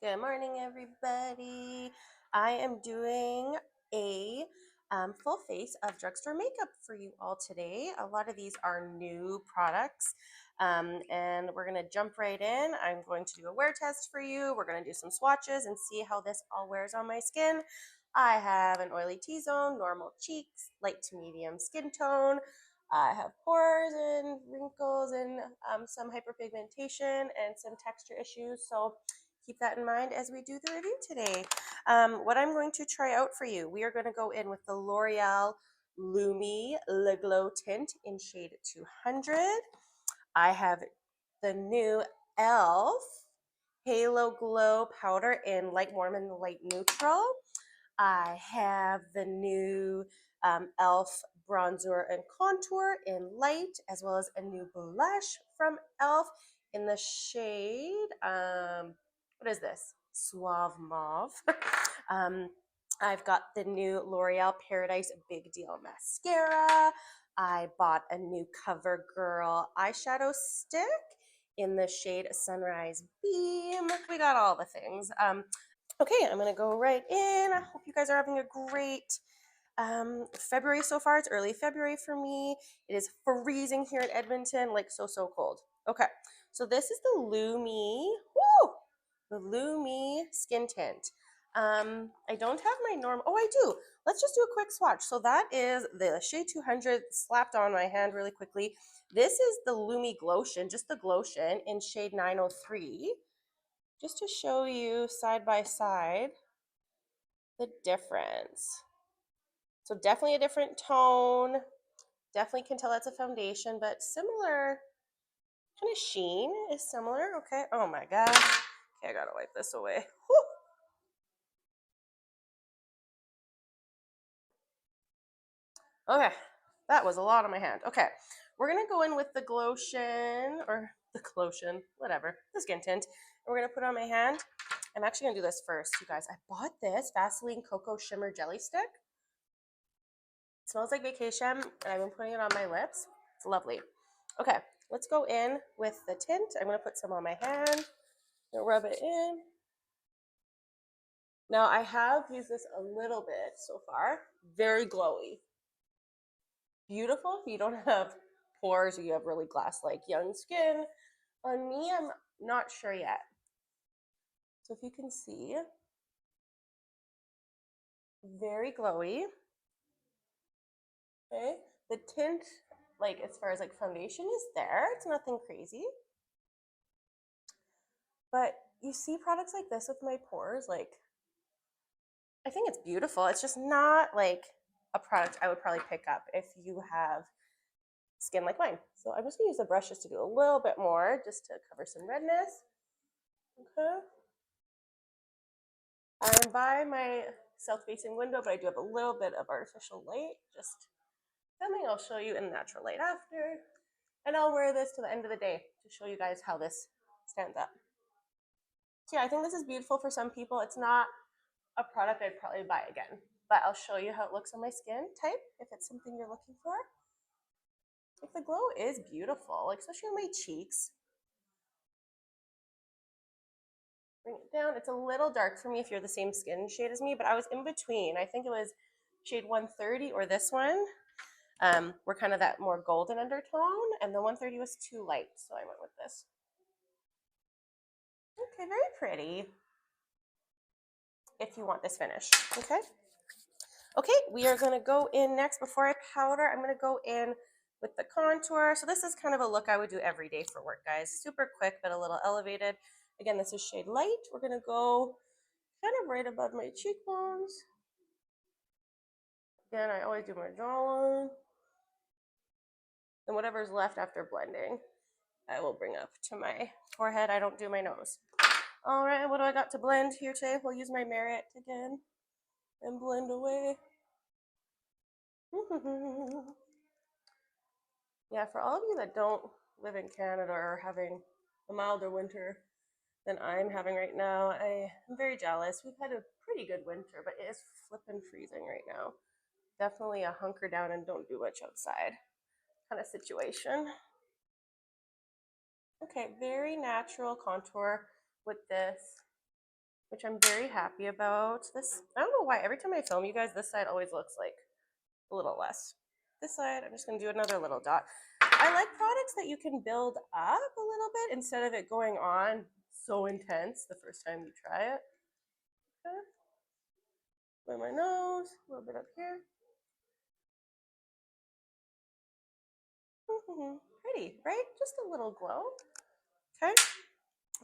Good morning, everybody. I am doing a full face of drugstore makeup for you all today. A lot of these are new products, and we're going to jump right in. I'm going to do a wear test for you. We're going to do some swatches and see how this all wears on my skin. I have an oily T-zone, normal cheeks, light to medium skin tone. I have pores and wrinkles and some hyperpigmentation and some texture issues. So keep that in mind as we do the review today. What I'm going to try out for you, we are going to go in with the L'Oreal Lumi Le Glow Tint in shade 200. I have the new e.l.f. Halo Glow Powder in light warm and light neutral. I have the new e.l.f. bronzer and contour in light, as well as a new blush from e.l.f. in the shade, what is this? Suave Mauve. I've got the new L'Oreal Paradise Big Deal Mascara. I bought a new CoverGirl eyeshadow stick in the shade Sunrise Beam. We got all the things. Okay, I'm gonna go right in. I hope you guys are having a great February so far. It's early February for me. It is freezing here in Edmonton, like so cold. Okay, so this is the Lumi, the Lumi skin tint. I don't have my normal, oh I do. Let's just do a quick swatch. So that is the shade 200 slapped on my hand really quickly. This is the Lumi Glotion, just the Glotion in shade 903. Just to show you side by side the difference. So definitely a different tone. Definitely can tell that's a foundation, but similar kind of sheen is similar. Okay. Oh my gosh. Okay, I gotta wipe this away. Whew. Okay, that was a lot on my hand. Okay, we're gonna go in with the Glotion, or the Glotion, whatever, the skin tint. And we're gonna put it on my hand. I'm actually gonna do this first, you guys. I bought this Vaseline Cocoa Shimmer Jelly Stick. It smells like vacation, and I've been putting it on my lips. It's lovely. Okay, let's go in with the tint. I'm gonna put some on my hand. Rub it in. Now I have used this a little bit so far. Very glowy. Beautiful if you don't have pores or you have really glass-like young skin. On me, I'm not sure yet. So if you can see, very glowy. Okay, the tint, like as far as like foundation is there. It's nothing crazy. But you see products like this with my pores, like I think it's beautiful. It's just not like a product I would probably pick up if you have skin like mine. So I'm just gonna use the brush just to do a little bit more, just to cover some redness. Okay. I'm by my south-facing window, but I do have a little bit of artificial light. Just coming, I'll show you in natural light after. And I'll wear this to the end of the day to show you guys how this stands up. So yeah, I think this is beautiful for some people. It's not a product I'd probably buy again, but I'll show you how it looks on my skin type if it's something you're looking for. Like the glow is beautiful, like especially on my cheeks. Bring it down. It's a little dark for me if you're the same skin shade as me, but I was in between. I think it was shade 130 or this one. We're kind of that more golden undertone, and the 130 was too light, so I went with this. Okay, very pretty. If you want this finish, okay? Okay, we are gonna go in next. Before I powder, I'm gonna go in with the contour. So this is kind of a look I would do every day for work, guys. Super quick, but a little elevated. Again, this is shade light. We're gonna go kind of right above my cheekbones. Again, I always do my jawline. And whatever's left after blending, I will bring up to my forehead. I don't do my nose. All right, what do I got to blend here today? We'll use my Merit again and blend away. Yeah, for all of you that don't live in Canada or are having a milder winter than I'm having right now, I am very jealous. We've had a pretty good winter, but it is flippin' freezing right now. Definitely a hunker down and don't do much outside kind of situation. Okay, very natural contour with this. which I'm very happy about. This, I don't know why, every time I film you guys, this side always looks like a little less. This side, I'm just gonna do another little dot. I like products that you can build up a little bit instead of it going on so intense the first time you try it. Okay. By my nose, a little bit up here. Pretty, right? Just a little glow. Okay,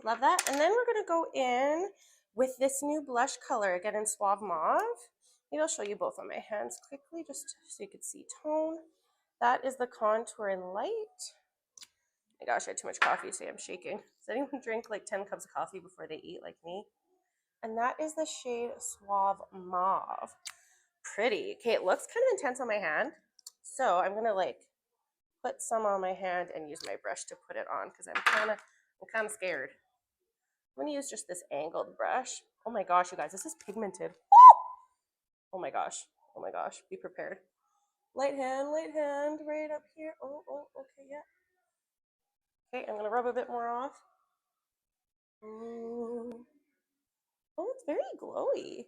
love that. And then we're gonna go in with this new blush color, again in Suave Mauve. Maybe I'll show you both on my hands quickly, just so you can see tone. That is the Contour in Light. Oh my gosh, I had too much coffee today, I'm shaking. Does anyone drink like 10 cups of coffee before they eat like me? And that is the shade Suave Mauve. Pretty. Okay, it looks kind of intense on my hand. So I'm gonna like put some on my hand and use my brush to put it on because I'm kind of scared. I'm gonna use just this angled brush. Oh my gosh, you guys, this is pigmented. Oh my gosh. Oh my gosh. Be prepared. Light hand, right up here. Oh, okay, yeah. Okay, I'm gonna rub a bit more off. Ooh. Oh, it's very glowy.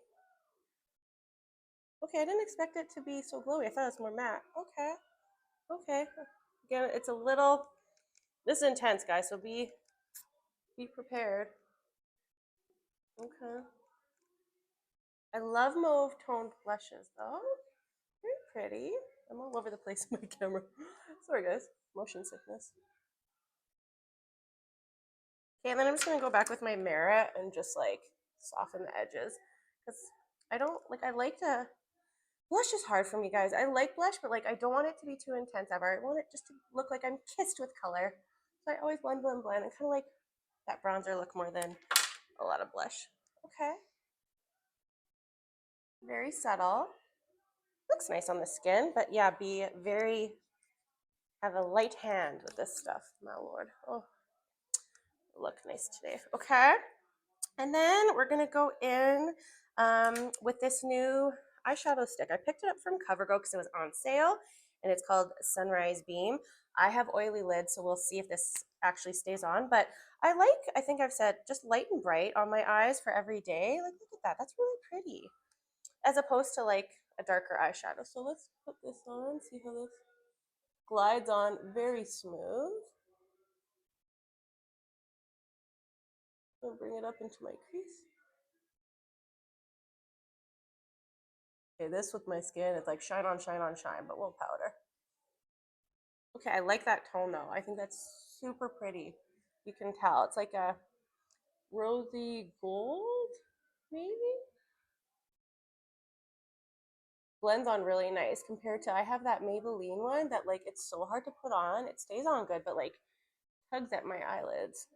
Okay, I didn't expect it to be so glowy. I thought it was more matte. Okay. Okay. Again, it's a little, this is intense, guys, so be prepared. Okay. I love mauve toned blushes though. Very pretty. I'm all over the place in my camera. Sorry guys, motion sickness. Okay, and then I'm just gonna go back with my Merit and just like soften the edges. Because I don't like I like to blush is hard for me guys. I like blush, but like I don't want it to be too intense ever. I want it just to look like I'm kissed with color. So I always blend and kind of like that bronzer look more than a lot of blush. Okay. Very subtle. Looks nice on the skin, but yeah, be very, have a light hand with this stuff, my lord. Oh, look nice today. Okay. And then we're going to go in with this new eyeshadow stick. I picked it up from Covergirl because it was on sale, and it's called Sunrise Beam. I have oily lids, so we'll see if this actually stays on. But I think I've said, just light and bright on my eyes for every day. Like, look at that. That's really pretty. As opposed to like a darker eyeshadow. So let's put this on, see how this glides on very smooth. I'll bring it up into my crease. Okay, this with my skin, it's like shine on, shine on, shine, but we'll powder. Okay, I like that tone though. I think that's super pretty. You can tell. It's like a rosy gold, maybe? Blends on really nice compared to, I have that Maybelline one that like, it's so hard to put on. It stays on good, but like tugs at my eyelids.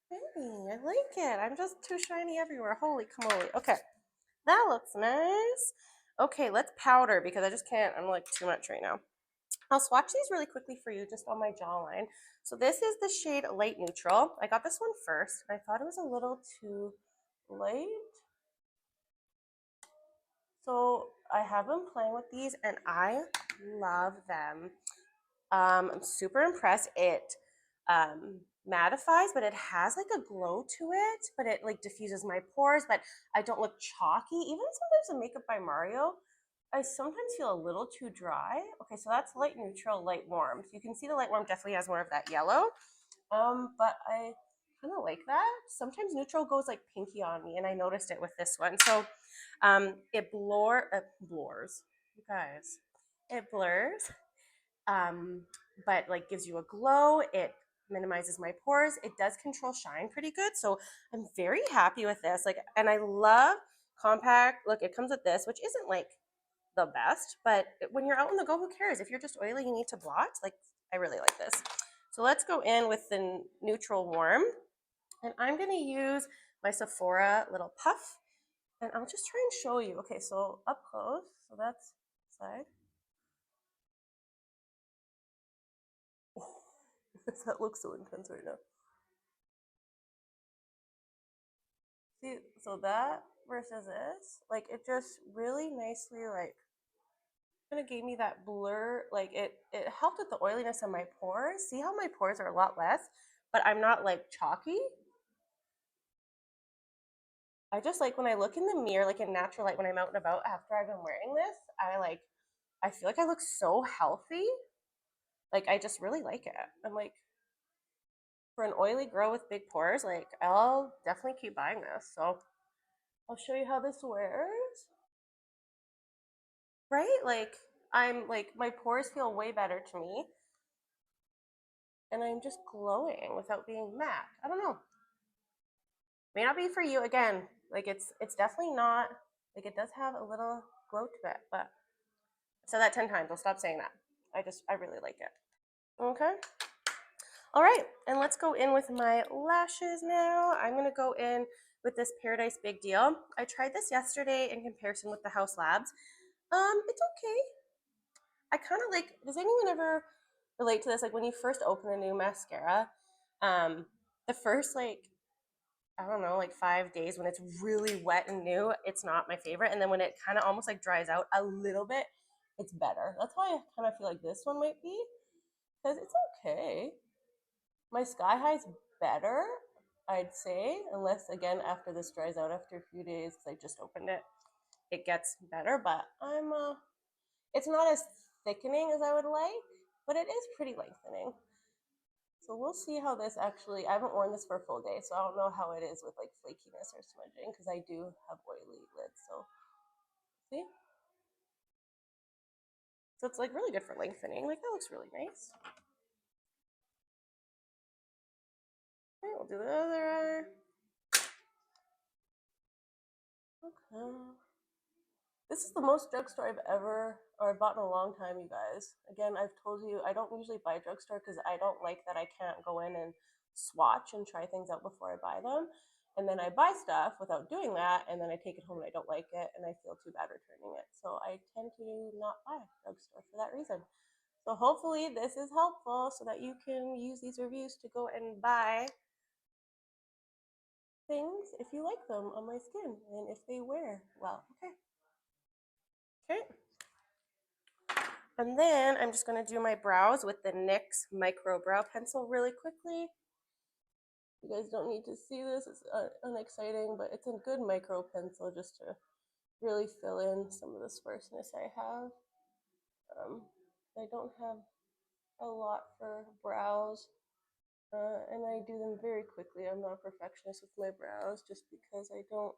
Hey, I like it. I'm just too shiny everywhere. Holy camoli. Okay, that looks nice. Okay, let's powder because I just can't. I'm like too much right now. I'll swatch these really quickly for you just on my jawline. So this is the shade Light Neutral. I got this one first, and I thought it was a little too light. So I have been playing with these, and I love them. I'm super impressed. It mattifies, but it has like a glow to it, but it like diffuses my pores, but I don't look chalky. Even sometimes in Makeup by Mario, I sometimes feel a little too dry. Okay, so that's light neutral, light warm. So you can see the light warm definitely has more of that yellow. But I kind of like that. Sometimes neutral goes like pinky on me, and I noticed it with this one. So it blurs, you guys. It blurs, but like gives you a glow. It minimizes my pores. It does control shine pretty good. So I'm very happy with this. Like, and I love compact. Look, it comes with this, which isn't like the best, but when you're out on the go, who cares? If you're just oily, you need to blot. Like, I really like this. So let's go in with the neutral warm, and I'm gonna use my Sephora little puff, and I'll just try and show you. Okay, so up close. So that's side. That looks so intense right now. See, so that versus this, like it just really nicely like kind of gave me that blur. Like it helped with the oiliness of my pores. See how my pores are a lot less, but I'm not like chalky. I just like when I look in the mirror, like in natural light when I'm out and about after I've been wearing this, I feel like I look so healthy. Like I just really like it. I'm like for an oily girl with big pores, like I'll definitely keep buying this. So I'll show you how this wears. Right? Like I'm like my pores feel way better to me and I'm just glowing without being matte. I don't know. May not be for you again. Like it's definitely not like it does have a little glow to it, but I said that 10 times. I'll stop saying that. I really like it. Okay. All right, and let's go in with my lashes now. I'm gonna go in with this Paradise Big Deal. I tried this yesterday in comparison with the House Labs. It's okay. I kind of like, does anyone ever relate to this? Like when you first open a new mascara, um, the first like, I don't know, like 5 days when it's really wet and new, it's not my favorite. And then when it kind of almost like dries out a little bit, it's better. That's why I kind of feel like this one might be, because it's okay. My Sky High's better, I'd say, unless again after this dries out after a few days, because I just opened it, it gets better. But it's not as thickening as I would like, but it is pretty lengthening. So we'll see how this actually. I haven't worn this for a full day, so I don't know how it is with like flakiness or smudging because I do have oily lids. So see, so it's like really good for lengthening. Like that looks really nice. Okay, we'll do the other eye. Okay. This is the most drugstore I've ever, or I've bought in a long time, you guys. Again, I've told you I don't usually buy drugstore because I don't like that I can't go in and swatch and try things out before I buy them. And then I buy stuff without doing that, and then I take it home and I don't like it, and I feel too bad returning it. So I tend to not buy drugstore for that reason. So hopefully this is helpful so that you can use these reviews to go and buy things if you like them on my skin and if they wear well. Okay. Okay. And then I'm just going to do my brows with the NYX Micro Brow Pencil really quickly. You guys don't need to see this. It's unexciting, but it's a good micro pencil just to really fill in some of the sparseness I have. I don't have a lot for brows, and I do them very quickly. I'm not a perfectionist with my brows just because I don't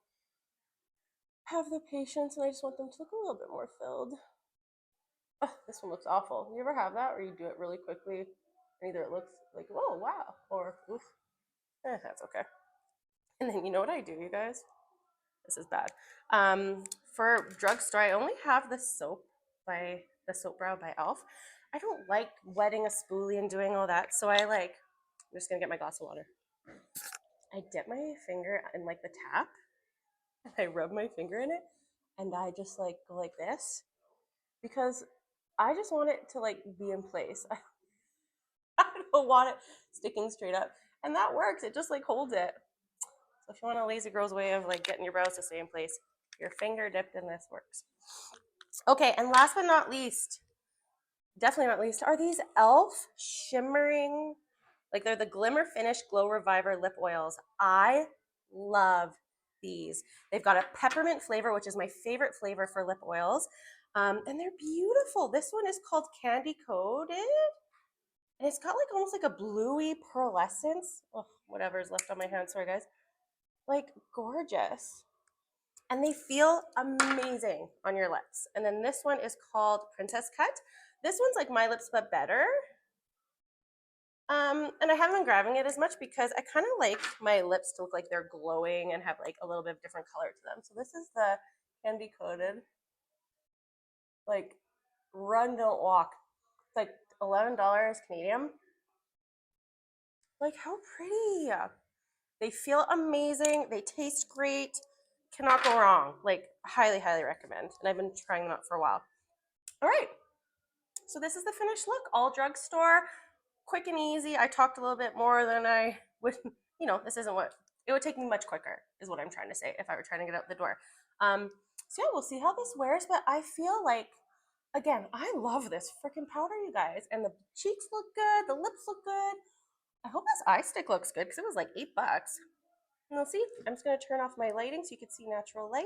have the patience and I just want them to look a little bit more filled. Oh, this one looks awful. You ever have that where you do it really quickly and either it looks like, oh, wow, or oof, that's okay. And then you know what I do, you guys? This is bad. For drugstore, I only have the soap brow by e.l.f. I don't like wetting a spoolie and doing all that, so I'm just gonna get my glass of water. I dip my finger in like the tap, and I rub my finger in it, and I just like go like this because I just want it to like be in place. I don't want it sticking straight up, and that works. It just like holds it. So if you want a lazy girl's way of like getting your brows to stay in place, your finger dipped in this works. Okay, and last but not least, definitely not least, are these e.l.f. shimmering, like they're the Glimmer Finish Glow Reviver lip oils. I love these. They've got a peppermint flavor, which is my favorite flavor for lip oils. And they're beautiful. This one is called Candy Coated. And it's got like almost like a bluey pearlescence. Oh, whatever's left on my hand. Sorry, guys. Like gorgeous. And they feel amazing on your lips. And then this one is called Princess Cut. This one's like my lips, but better. And I haven't been grabbing it as much because I kind of like my lips to look like they're glowing and have like a little bit of different color to them. So this is the Candy Coated. Like, run, don't walk. It's like $11 Canadian. Like, how pretty. They feel amazing. They taste great. Cannot go wrong. Like, highly, highly recommend. And I've been trying them out for a while. All right. So this is the finished look. All drugstore, quick and easy. I talked a little bit more than I would, this isn't what, it would take me much quicker is what I'm trying to say if I were trying to get out the door. So yeah, we'll see how this wears, but I feel like, again, I love this freaking powder, you guys. And the cheeks look good. The lips look good. I hope this eye stick looks good because it was like $8. And we'll see. I'm just going to turn off my lighting so you can see natural light.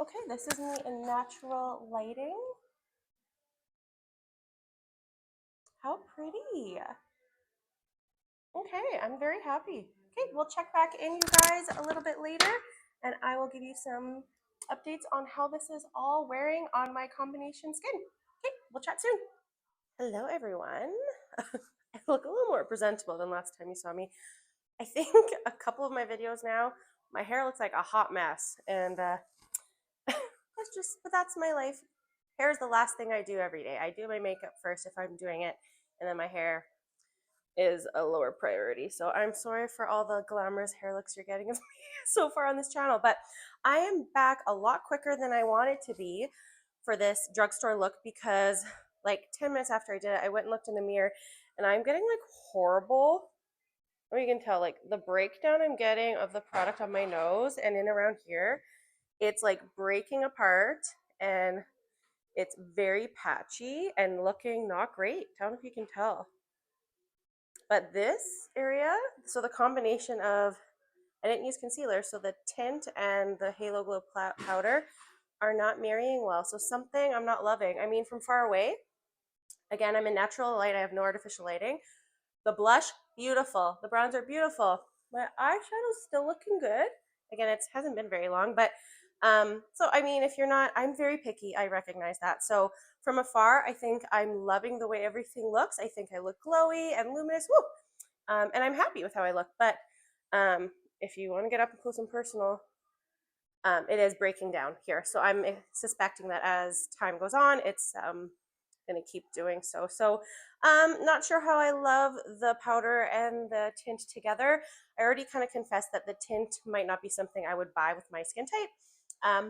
Okay, this is me in natural lighting. How pretty. Okay, I'm very happy. Okay, we'll check back in, you guys, a little bit later, and I will give you some updates on how this is all wearing on my combination skin. Okay, we'll chat soon. Hello, everyone. I look a little more presentable than last time you saw me. I think a couple of my videos now, my hair looks like a hot mess, and but that's my life. Hair is the last thing I do every day. I do my makeup first if I'm doing it, and then my hair is a lower priority. So I'm sorry for all the glamorous hair looks you're getting of me so far on this channel, but I am back a lot quicker than I wanted to be for this drugstore look because like 10 minutes after I did it, I went and looked in the mirror and I'm getting like horrible, you can tell like the breakdown I'm getting of the product on my nose and in around here, it's like breaking apart and it's very patchy and looking not great. I don't know if you can tell. But this area, so the combination of, I didn't use concealer, so the tint and the Halo Glow powder are not marrying well. So something I'm not loving. I mean, from far away, again, I'm in natural light. I have no artificial lighting. The blush, beautiful. The bronzer, beautiful. My eyeshadow's still looking good. Again, it hasn't been very long, but so I mean, if you're not, I'm very picky. I recognize that. So from afar, I think I'm loving the way everything looks. I think I look glowy and luminous. Woo! And I'm happy with how I look. But if you want to get up close and personal, it is breaking down here. So I'm suspecting that as time goes on, it's going to keep doing so. So not sure how I love the powder and the tint together. I already kind of confessed that the tint might not be something I would buy with my skin type.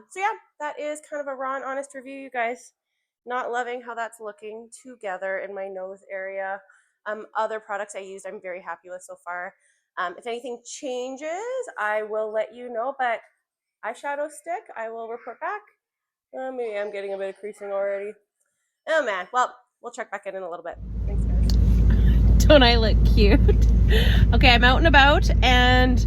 So yeah, that is kind of a raw and honest review, you guys. Not loving how that's looking together in my nose area. Other products I used, I'm very happy with so far. If anything changes, I will let you know, but eyeshadow stick, I will report back. Maybe I'm getting a bit of creasing already. Oh man, well, we'll check back in a little bit. Thanks, guys. Don't I look cute? Okay, I'm out and about, and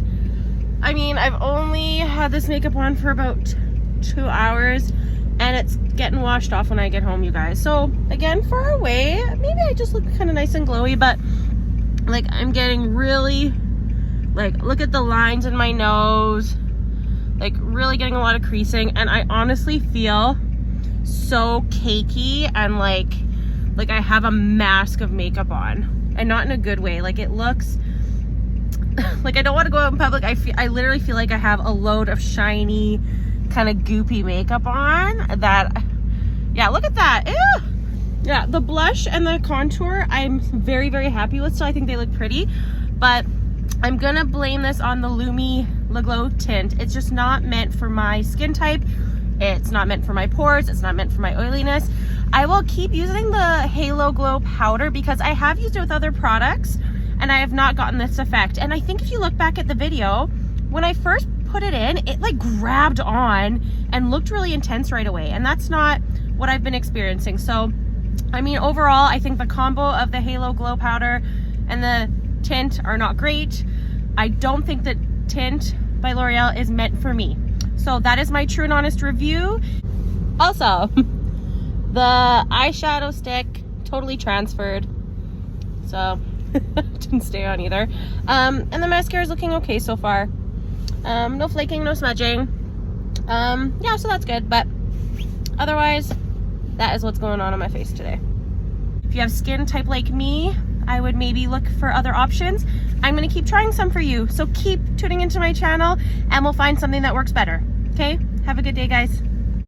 I mean, I've only had this makeup on for about 2 hours, and it's getting washed off when I get home, you guys. So again, far away, maybe I just look kind of nice and glowy, but like I'm getting really, like, look at the lines in my nose, like really getting a lot of creasing, and I honestly feel so cakey and like I have a mask of makeup on, and not in a good way. Like it looks like I don't want to go out in public. I literally feel like I have a load of shiny kind of goopy makeup on that, yeah, look at that. Ew. Yeah, the blush and the contour I'm very, very happy with, so I think they look pretty, but I'm gonna blame this on the Lumi Le Glow tint. It's just not meant for my skin type. It's not meant for my pores. It's not meant for my oiliness. I will keep using the Halo Glow powder because I have used it with other products and I have not gotten this effect. And I think if you look back at the video, when I first put it in, it like grabbed on and looked really intense right away. And that's not what I've been experiencing. So, I mean, overall, I think the combo of the Halo Glow powder and the tint are not great. I don't think that Tint by L'Oreal is meant for me. So that is my true and honest review. Also, the eyeshadow stick totally transferred, so didn't stay on either. And the mascara is looking okay so far. No flaking, no smudging. Yeah, so that's good, but otherwise, that is what's going on my face today. If you have skin type like me, I would maybe look for other options. I'm gonna keep trying some for you, so keep tuning into my channel and we'll find something that works better. Okay, have a good day, guys.